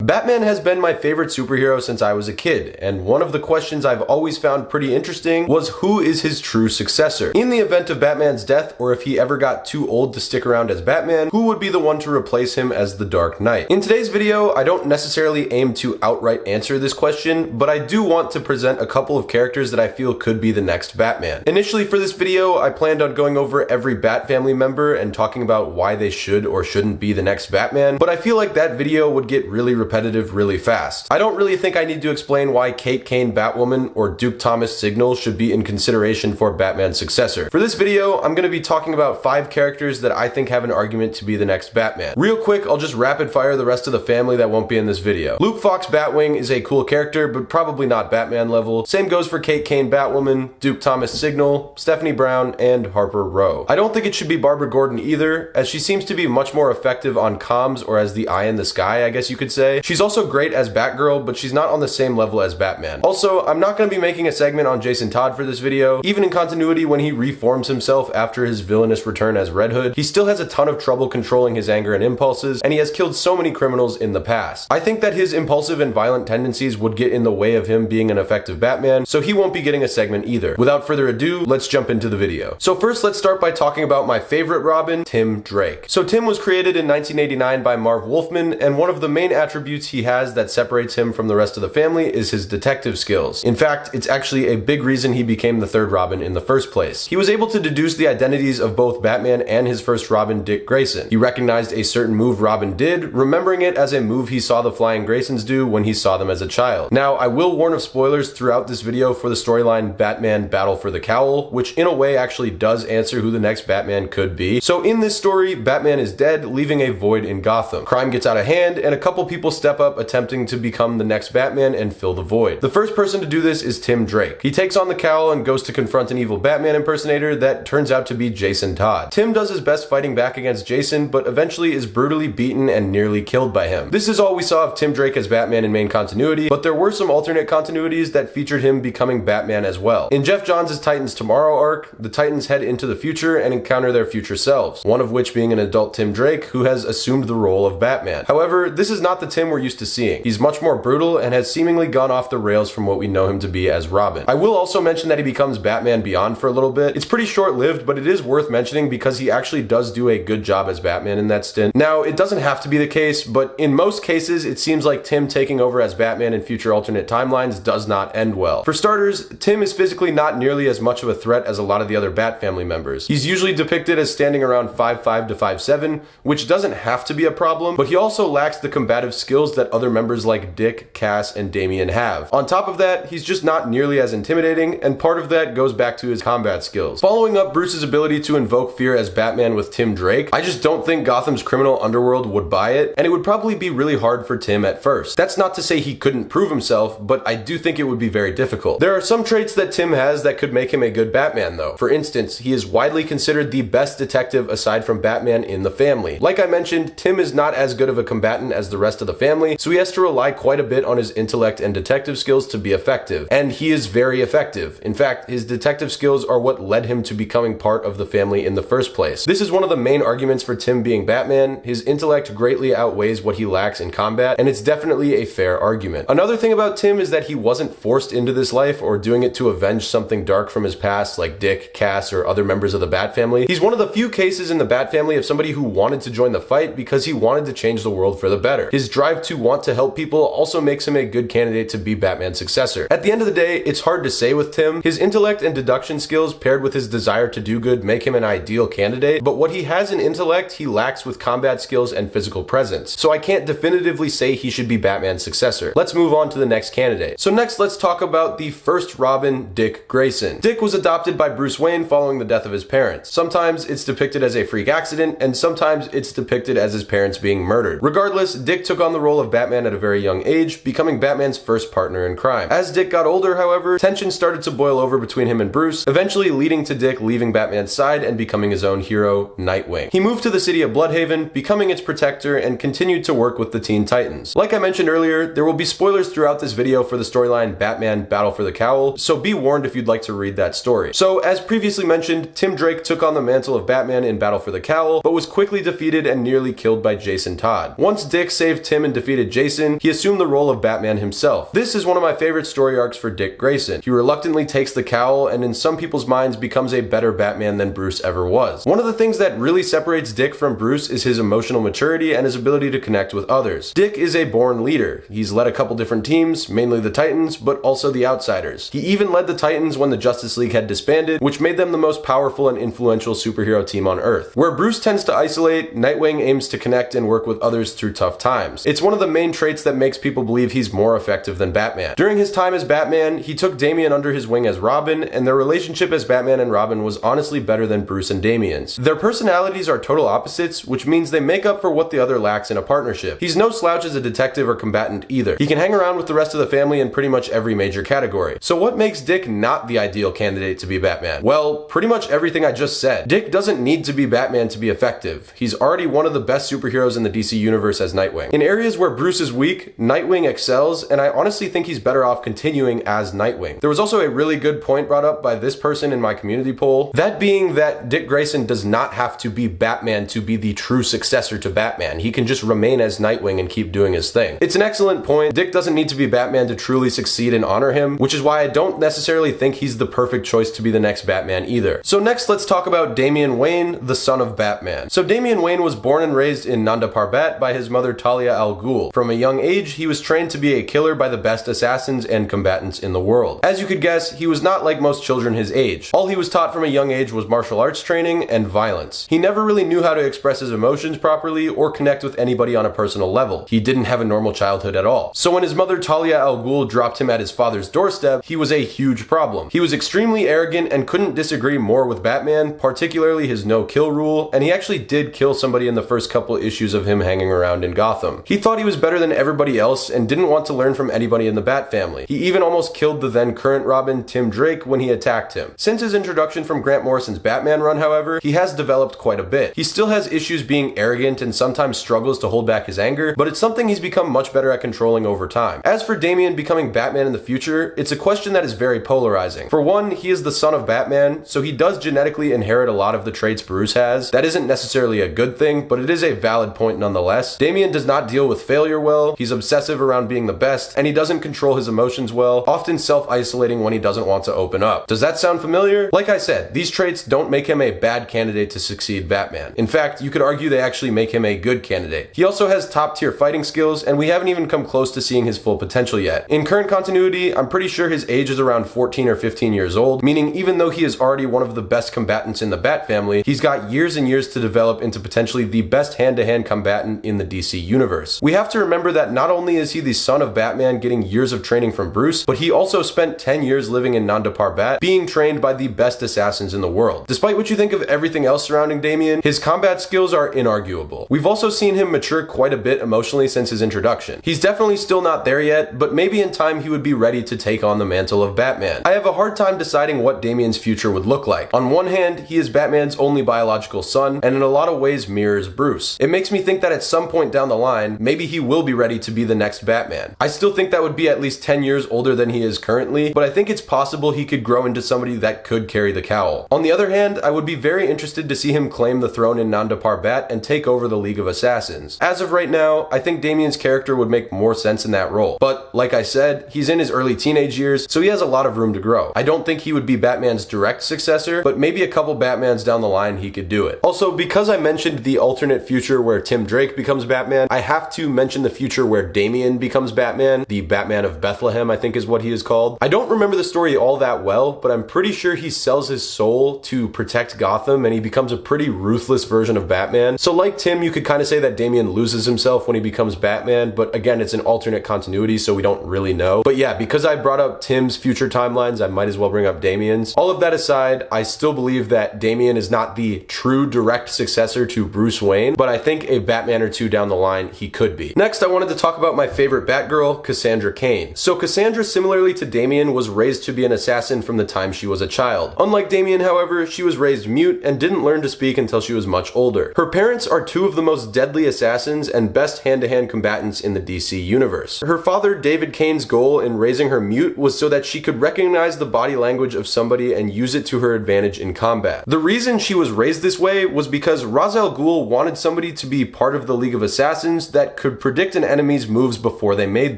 Batman has been my favorite superhero since I was a kid, and one of the questions I've always found pretty interesting was who is his true successor? In the event of Batman's death, or if he ever got too old to stick around as Batman, who would be the one to replace him as the Dark Knight? In today's video, I don't necessarily aim to outright answer this question, but I do want to present a couple of characters that I feel could be the next Batman. Initially for this video, I planned on going over every Bat family member and talking about why they should or shouldn't be the next Batman, but I feel like that video would get really repetitive really fast. I don't really think I need to explain why Cain Batwoman or Duke Thomas Signal should be in consideration for Batman's successor. For this video, I'm going to be talking about 5 characters that I think have an argument to be the next Batman. Real quick, I'll just rapid fire the rest of the family that won't be in this video. Luke Fox Batwing is a cool character, but probably not Batman level. Same goes for Cain Batwoman, Duke Thomas Signal, Stephanie Brown, and Harper Rowe. I don't think it should be Barbara Gordon either, as she seems to be much more effective on comms, or as the eye in the sky, I guess you could say. She's also great as Batgirl, but she's not on the same level as Batman. Also, I'm not going to be making a segment on Jason Todd for this video. Even in continuity, when he reforms himself after his villainous return as Red Hood, he still has a ton of trouble controlling his anger and impulses, and he has killed so many criminals in the past. I think that his impulsive and violent tendencies would get in the way of him being an effective Batman, so he won't be getting a segment either. Without further ado, let's jump into the video. So first, let's start by talking about my favorite Robin, Tim Drake. So Tim was created in 1989 by Marv Wolfman, and one of the main attributes he has that separates him from the rest of the family is his detective skills. In fact, it's actually a big reason he became the third Robin in the first place. He was able to deduce the identities of both Batman and his first Robin, Dick Grayson. He recognized a certain move Robin did, remembering it as a move he saw the Flying Graysons do when he saw them as a child. Now, I will warn of spoilers throughout this video for the storyline Batman Battle for the Cowl, which in a way actually does answer who the next Batman could be. So in this story, Batman is dead, leaving a void in Gotham. Crime gets out of hand, and a couple people step up attempting to become the next Batman and fill the void. The first person to do this is Tim Drake. He takes on the cowl and goes to confront an evil Batman impersonator that turns out to be Jason Todd. Tim does his best fighting back against Jason, but eventually is brutally beaten and nearly killed by him. This is all we saw of Tim Drake as Batman in main continuity, but there were some alternate continuities that featured him becoming Batman as well. In Jeff Johns' Titans Tomorrow arc, the Titans head into the future and encounter their future selves, one of which being an adult Tim Drake who has assumed the role of Batman. However, this is not the Tim we're used to seeing. He's much more brutal and has seemingly gone off the rails from what we know him to be as Robin. I will also mention that he becomes Batman Beyond for a little bit. It's pretty short-lived, but it is worth mentioning because he actually does do a good job as Batman in that stint. Now, it doesn't have to be the case, but in most cases, it seems like Tim taking over as Batman in future alternate timelines does not end well. For starters, Tim is physically not nearly as much of a threat as a lot of the other Bat family members. He's usually depicted as standing around 5'5" to 5'7", which doesn't have to be a problem, but he also lacks the combative skills that other members like Dick, Cass, and Damian have. On top of that, he's just not nearly as intimidating, and part of that goes back to his combat skills. Following up Bruce's ability to invoke fear as Batman with Tim Drake, I just don't think Gotham's criminal underworld would buy it, and it would probably be really hard for Tim at first. That's not to say he couldn't prove himself, but I do think it would be very difficult. There are some traits that Tim has that could make him a good Batman though. For instance, he is widely considered the best detective aside from Batman in the family. Like I mentioned, Tim is not as good of a combatant as the rest of the family, so he has to rely quite a bit on his intellect and detective skills to be effective. And he is very effective. In fact, his detective skills are what led him to becoming part of the family in the first place. This is one of the main arguments for Tim being Batman. His intellect greatly outweighs what he lacks in combat, and it's definitely a fair argument. Another thing about Tim is that he wasn't forced into this life or doing it to avenge something dark from his past like Dick, Cass, or other members of the Bat family. He's one of the few cases in the Bat family of somebody who wanted to join the fight because he wanted to change the world for the better. His drive to want to help people also makes him a good candidate to be Batman's successor. At the end of the day, it's hard to say with Tim. His intellect and deduction skills paired with his desire to do good make him an ideal candidate, but what he has in intellect, he lacks with combat skills and physical presence. So I can't definitively say he should be Batman's successor. Let's move on to the next candidate. So next, let's talk about the first Robin, Dick Grayson. Dick was adopted by Bruce Wayne following the death of his parents. Sometimes it's depicted as a freak accident, and sometimes it's depicted as his parents being murdered. Regardless, Dick took on the role of Batman at a very young age, becoming Batman's first partner in crime. As Dick got older, however, tension started to boil over between him and Bruce, eventually leading to Dick leaving Batman's side and becoming his own hero, Nightwing. He moved to the city of Bloodhaven, becoming its protector, and continued to work with the Teen Titans. Like I mentioned earlier, there will be spoilers throughout this video for the storyline Batman Battle for the Cowl, so be warned if you'd like to read that story. So, as previously mentioned, Tim Drake took on the mantle of Batman in Battle for the Cowl, but was quickly defeated and nearly killed by Jason Todd. Once Dick saved Tim and defeated Jason, he assumed the role of Batman himself. This is one of my favorite story arcs for Dick Grayson. He reluctantly takes the cowl and in some people's minds becomes a better Batman than Bruce ever was. One of the things that really separates Dick from Bruce is his emotional maturity and his ability to connect with others. Dick is a born leader. He's led a couple different teams, mainly the Titans, but also the Outsiders. He even led the Titans when the Justice League had disbanded, which made them the most powerful and influential superhero team on Earth. Where Bruce tends to isolate, Nightwing aims to connect and work with others through tough times. It's one of the main traits that makes people believe he's more effective than Batman. During his time as Batman, he took Damian under his wing as Robin, and their relationship as Batman and Robin was honestly better than Bruce and Damian's. Their personalities are total opposites, which means they make up for what the other lacks in a partnership. He's no slouch as a detective or combatant either. He can hang around with the rest of the family in pretty much every major category. So what makes Dick not the ideal candidate to be Batman? Well, pretty much everything I just said. Dick doesn't need to be Batman to be effective. He's already one of the best superheroes in the DC universe as Nightwing. In areas where Bruce is weak, Nightwing excels, and I honestly think he's better off continuing as Nightwing. There was also a really good point brought up by this person in my community poll, that being that Dick Grayson does not have to be Batman to be the true successor to Batman. He can just remain as Nightwing and keep doing his thing. It's an excellent point. Dick doesn't need to be Batman to truly succeed and honor him, which is why I don't necessarily think he's the perfect choice to be the next Batman either. So next, let's talk about Damian Wayne, the son of Batman. So Damian Wayne was born and raised in Nanda Parbat by his mother Talia al Ghul. From a young age, he was trained to be a killer by the best assassins and combatants in the world. As you could guess, he was not like most children his age. All he was taught from a young age was martial arts training and violence. He never really knew how to express his emotions properly or connect with anybody on a personal level. He didn't have a normal childhood at all. So when his mother Talia al Ghul dropped him at his father's doorstep, he was a huge problem. He was extremely arrogant and couldn't disagree more with Batman, particularly his no-kill rule, and he actually did kill somebody in the first couple issues of him hanging around in Gotham. He thought he was better than everybody else and didn't want to learn from anybody in the Bat family. He even almost killed the then current Robin, Tim Drake, when he attacked him. Since his introduction from Grant Morrison's Batman run, however, he has developed quite a bit. He still has issues being arrogant and sometimes struggles to hold back his anger, but it's something he's become much better at controlling over time. As for Damian becoming Batman in the future, it's a question that is very polarizing. For one, he is the son of Batman, so he does genetically inherit a lot of the traits Bruce has. That isn't necessarily a good thing, but it is a valid point nonetheless. Damian does not deal with failure well, he's obsessive around being the best, and he doesn't control his emotions well, often self-isolating when he doesn't want to open up. Does that sound familiar? Like I said, these traits don't make him a bad candidate to succeed Batman. In fact, you could argue they actually make him a good candidate. He also has top-tier fighting skills, and we haven't even come close to seeing his full potential yet. In current continuity, I'm pretty sure his age is around 14 or 15 years old, meaning even though he is already one of the best combatants in the Bat family, he's got years and years to develop into potentially the best hand-to-hand combatant in the DC universe. We have to remember that not only is he the son of Batman getting years of training from Bruce, but he also spent 10 years living in Nanda Parbat, being trained by the best assassins in the world. Despite what you think of everything else surrounding Damian, his combat skills are inarguable. We've also seen him mature quite a bit emotionally since his introduction. He's definitely still not there yet, but maybe in time he would be ready to take on the mantle of Batman. I have a hard time deciding what Damian's future would look like. On one hand, he is Batman's only biological son, and in a lot of ways mirrors Bruce. It makes me think that at some point down the line, maybe he will be ready to be the next Batman. I still think that would be at least 10 years older than he is currently, but I think it's possible he could grow into somebody that could carry the cowl. On the other hand, I would be very interested to see him claim the throne in Nanda Parbat and take over the League of Assassins. As of right now, I think Damian's character would make more sense in that role. But, like I said, he's in his early teenage years, so he has a lot of room to grow. I don't think he would be Batman's direct successor, but maybe a couple Batmans down the line he could do it. Also, because I mentioned the alternate future where Tim Drake becomes Batman, I have to mention the future where Damian becomes Batman. The Batman of Bethlehem, I think is what he is called. I don't remember the story all that well, but I'm pretty sure he sells his soul to protect Gotham and he becomes a pretty ruthless version of Batman. So like Tim, you could kind of say that Damian loses himself when he becomes Batman, but again, it's an alternate continuity, so we don't really know. But yeah, because I brought up Tim's future timelines, I might as well bring up Damian's. All of that aside, I still believe that Damian is not the true direct successor to Bruce Wayne, but I think a Batman or two down the line he could be. Next, I wanted to talk about my favorite Batgirl, Cassandra Cain. So Cassandra, similarly to Damian, was raised to be an assassin from the time she was a child. Unlike Damian, however, she was raised mute and didn't learn to speak until she was much older. Her parents are two of the most deadly assassins and best hand-to-hand combatants in the DC universe. Her father, David Cain's goal in raising her mute was so that she could recognize the body language of somebody and use it to her advantage in combat. The reason she was raised this way was because Ra's al Ghul wanted somebody to be part of the League of Assassins that could predict an enemy's moves before they made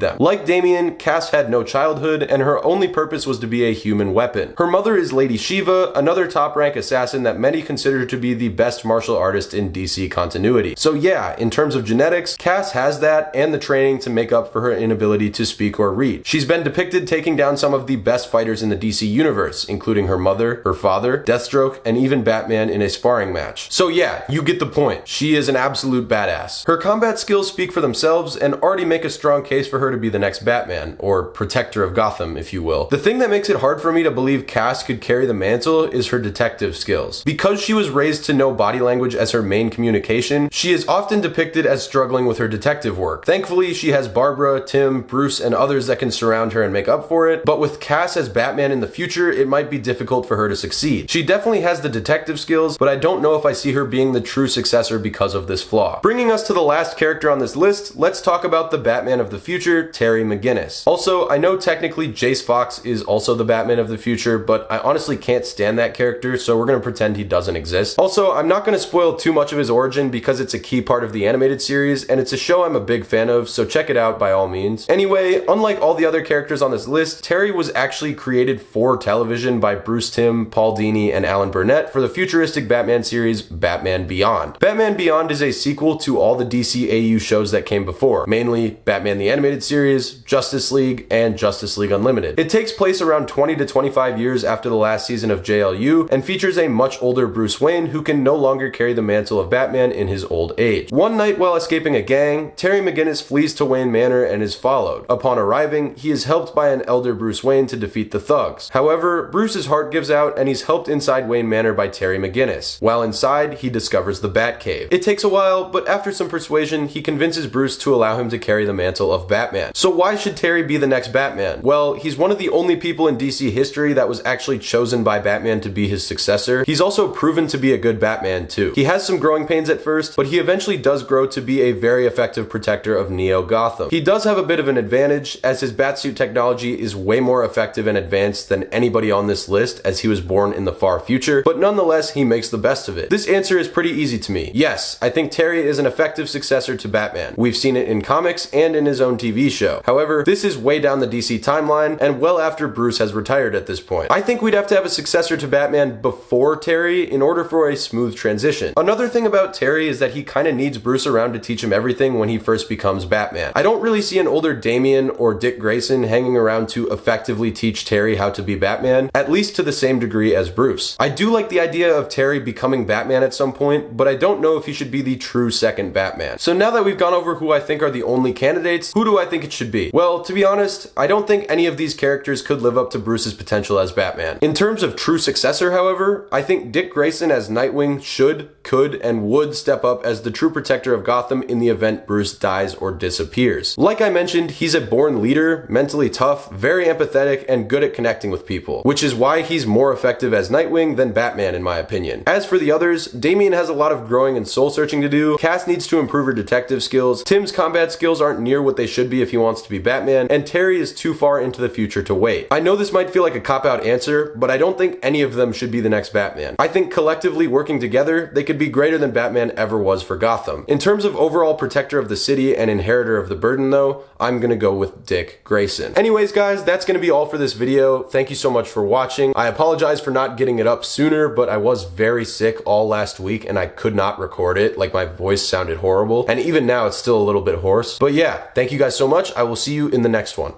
them. Like Damian, Cass had no childhood, and her only purpose was to be a human weapon. Her mother is Lady Shiva, another top-rank assassin that many consider to be the best martial artist in DC continuity. So yeah, in terms of genetics, Cass has that and the training to make up for her inability to speak or read. She's been depicted taking down some of the best fighters in the DC universe, including her mother, her father, Deathstroke, and even Batman in a sparring match. So yeah, you get the point. She is an absolute badass. Her combat skills speak for themselves and already make a strong case for her to be the next Batman, or protector of Gotham, if you will. The thing that makes it hard for me to believe Cass could carry the mantle is her detective skills. Because she was raised to know body language as her main communication, she is often depicted as struggling with her detective work. Thankfully, she has Barbara, Tim, Bruce, and others that can surround her and make up for it, but with Cass as Batman in the future, it might be difficult for her to succeed. She definitely has the detective skills, but I don't know if I see her being the true successor because of this flaw. Bringing us to the last character on this list, let's talk about the Batman of the future, Terry McGinnis. Also, I know technically Jace Fox is also the Batman of the future, but I honestly can't stand that character, so we're gonna pretend he doesn't exist. Also, I'm not gonna spoil too much of his origin because it's a key part of the animated series, and it's a show I'm a big fan of, so check it out by all means. Anyway, unlike all the other characters on this list, Terry was actually created for television by Bruce Timm, Paul Dini, and Alan Burnett for the futuristic Batman series, Batman Beyond. Batman Beyond is a sequel to all the DCAU shows that came before, mainly Batman the Animated Series, Justice League, and Justice League Unlimited. It takes place around 20 to 25 years after the last season of JLU, and features a much older Bruce Wayne who can no longer carry the mantle of Batman in his old age. One night while escaping a gang, Terry McGinnis flees to Wayne Manor and is followed. Upon arriving, he is helped by an elder Bruce Wayne to defeat the thugs. However, Bruce's heart gives out and he's helped inside Wayne Manor by Terry McGinnis. While inside, he discovers the Batcave. It takes a while, but after some persuasion, he convinces Bruce to allow him to carry the mantle of Batman. So why should Terry be the next Batman? Well, he's one of the only people in DC history that was actually chosen by Batman to be his successor. He's also proven to be a good Batman too. He has some growing pains at first, but he eventually does grow to be a very effective protector of Neo Gotham. He does have a bit of an advantage, as his Batsuit technology is way more effective and advanced than anybody on this list, as he was born in the far future, but nonetheless, he makes the best of it. This answer is pretty easy to me. Yes, I think Terry is an effective successor to Batman. We've seen it in comics and in his own TV show. However, this is way down the DC timeline and well after Bruce has retired at this point. I think we'd have to have a successor to Batman before Terry in order for a smooth transition. Another thing about Terry is that he kind of needs Bruce around to teach him everything when he first becomes Batman. I don't really see an older Damian or Dick Grayson hanging around to effectively teach Terry how to be Batman, at least to the same degree as Bruce. I do like the idea of Terry becoming Batman at some point, but I don't know if he should be the true second Batman. So now that we've gone over who I think are the only candidates, who do I think it should be? Well, to be honest, I don't think any of these characters could live up to Bruce's potential as Batman. In terms of true successor, however, I think Dick Grayson as Nightwing should, could, and would step up as the true protector of Gotham in the event Bruce dies or disappears. Like I mentioned, he's a born leader, mentally tough, very empathetic, and good at connecting with people, which is why he's more effective as Nightwing than Batman in my opinion. As for the others, Damian has a lot of growing and soul searching to do, Cass needs to improve her detective skills, Tim's combat skills aren't near what they should be if he wants to be Batman, and Terry is too far into the future to wait. I know this might feel like a cop-out answer, but I don't think any of them should be the next Batman. I think collectively working together, they could be greater than Batman ever was for Gotham. In terms of overall protector of the city and inheritor of the burden though, I'm gonna go with Dick Grayson. Anyways guys, that's gonna be all for this video. Thank you so much for watching. I apologize for not getting it up sooner, but I was very sick all last week and I could not record it. Like my voice sounded horrible, and even now it's still a little bit hoarse. But yeah, thank you guys so much. I will see you in the next one.